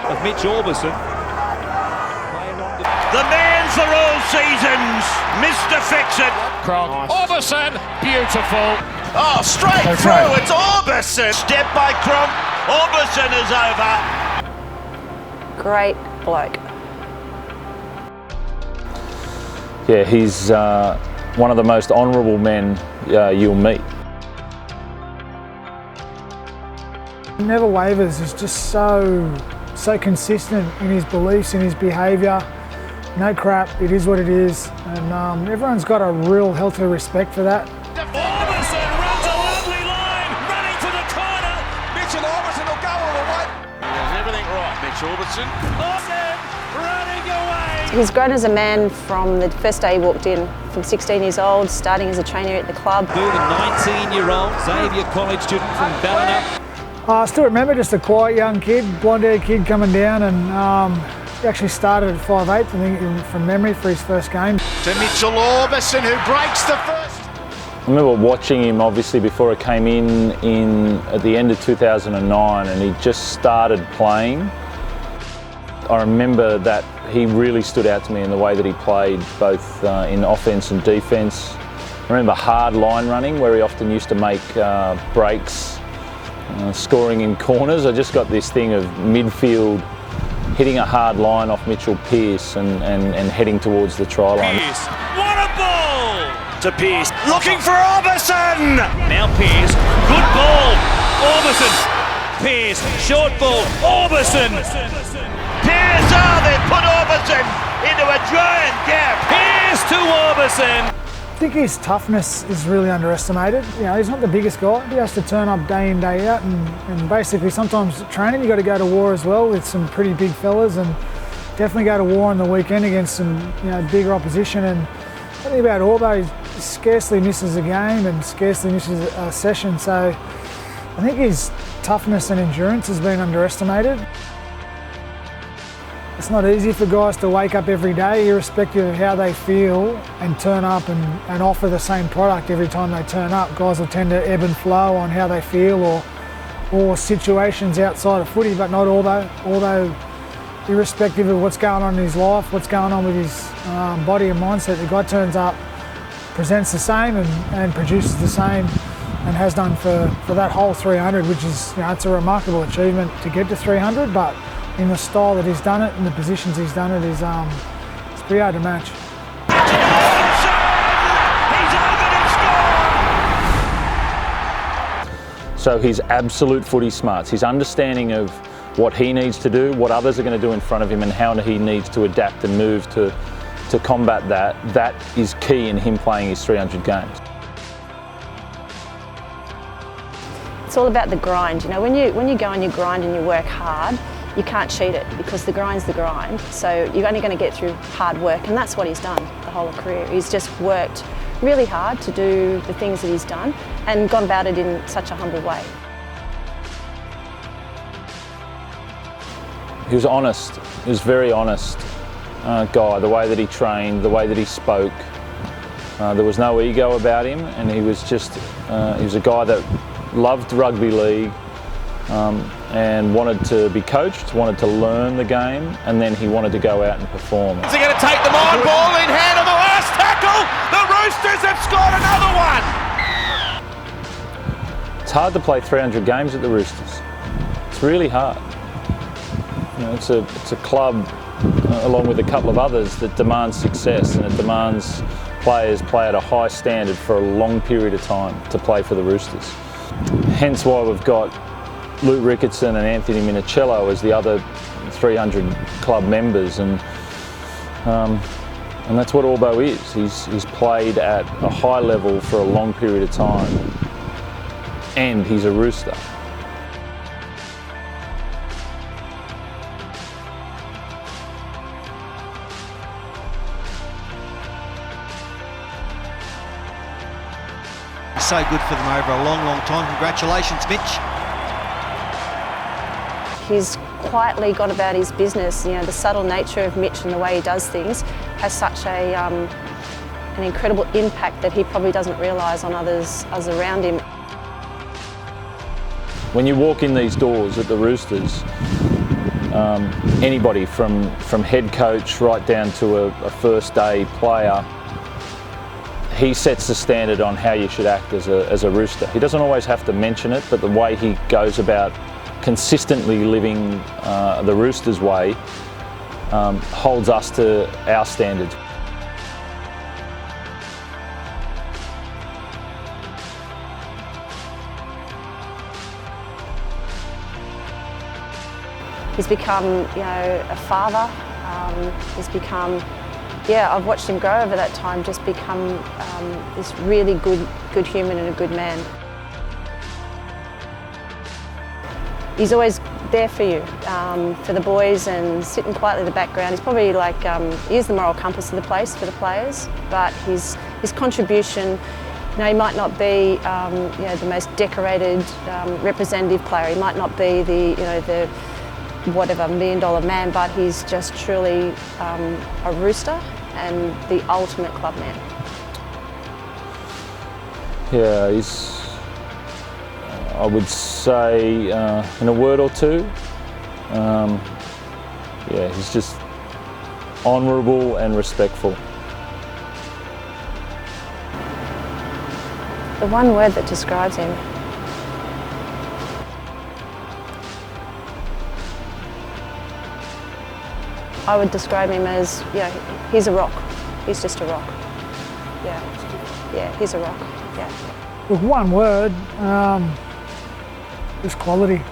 of Mitchell Aubusson. The man for all seasons, Mr. Fix-It. Cronk. Aubusson, beautiful. Oh, straight through, it's Aubusson. Step by Cronk, Aubusson is over. Great bloke. Yeah, he's one of the most honourable men you'll meet. He never wavers. He's just so consistent in his beliefs, in his behaviour. No crap, it is what it is, and everyone's got a real healthy respect for that. Aubusson runs a lovely line, running for the corner. Mitchell Aubusson will go all the way. He does everything right, Mitchell Aubusson. Aubusson running away. He's grown as a man from the first day he walked in, from 16 years old, starting as a trainer at the club. The 19-year-old Xavier College student from Ballina. I still remember just a quiet young kid, blonde-haired kid coming down, and he actually started at 5'8", I think, from memory for his first game. To Mitchell Aubusson, who breaks the first. I remember watching him, obviously, before I came in at the end of 2009, and he just started playing. I remember that he really stood out to me in the way that he played, both in offence and defence. I remember hard line running, where he often used to make breaks, scoring in corners. I just got this thing of midfield, hitting a hard line off Mitchell Pearce and heading towards the try line. Pearce, what a ball! To Pearce, looking for Aubusson! Now Pearce, good ball. Aubusson. Pearce, short ball. Aubusson. Pearce, they put Aubusson into a giant gap. Pearce to Aubusson. I think his toughness is really underestimated. You know, he's not the biggest guy. He has to turn up day in, day out, and basically sometimes training you've got to go to war as well with some pretty big fellas, and definitely go to war on the weekend against some bigger opposition. And the thing about Aubo, he scarcely misses a game and scarcely misses a session, so I think his toughness and endurance has been underestimated. It's not easy for guys to wake up every day, irrespective of how they feel, and turn up and offer the same product every time they turn up. Guys will tend to ebb and flow on how they feel or situations outside of footy, but not Aubo. Although, irrespective of what's going on in his life, what's going on with his body and mindset, the guy turns up, presents the same and produces the same, and has done for that whole 300, which is, it's a remarkable achievement to get to 300, but in the style that he's done it and the positions he's done it is it's pretty hard to match. So he's absolute footy smarts. His understanding of what he needs to do, what others are going to do in front of him, and how he needs to adapt and move to combat that is key in him playing his 300 games. It's all about the grind. When you go and you grind and you work hard, you can't cheat it, because the grind's the grind. So you're only going to get through hard work, and that's what he's done the whole career. He's just worked really hard to do the things that he's done and gone about it in such a humble way. He was honest. He was very honest guy. The way that he trained, the way that he spoke. There was no ego about him, and he was a guy that loved rugby league. And wanted to be coached, wanted to learn the game, and then he wanted to go out and perform. Is he going to take them on? Ball in hand on the last tackle. The Roosters have scored another one. It's hard to play 300 games at the Roosters. It's really hard. It's a club, along with a couple of others, that demands success, and it demands players play at a high standard for a long period of time to play for the Roosters. Hence why we've got Luke Ricketson and Anthony Minicello as the other 300 club members, and that's what Aubo is. He's played at a high level for a long period of time, and he's a Rooster. So good for them over a long, long time. Congratulations, Mitch. He's quietly gone about his business. The subtle nature of Mitch and the way he does things has such an incredible impact that he probably doesn't realise on others around him. When you walk in these doors at the Roosters, Anybody from head coach right down to a first day player, he sets the standard on how you should act as a Rooster. He doesn't always have to mention it, but the way he goes about consistently living the Roosters way holds us to our standards. He's become, a father. He's become, I've watched him grow over that time, just become this really good human and a good man. He's always there for you, for the boys, and sitting quietly in the background. He's probably like, he is the moral compass of the place for the players, but his contribution, he might not be the most decorated representative player. He might not be the whatever $1 million man, but he's just truly a Rooster and the ultimate club man. Yeah, he's, I would say, in a word or two, he's just honourable and respectful. The one word that describes him, I would describe him as, he's a rock. He's just a rock. Yeah, he's a rock. Yeah. With one word, just quality.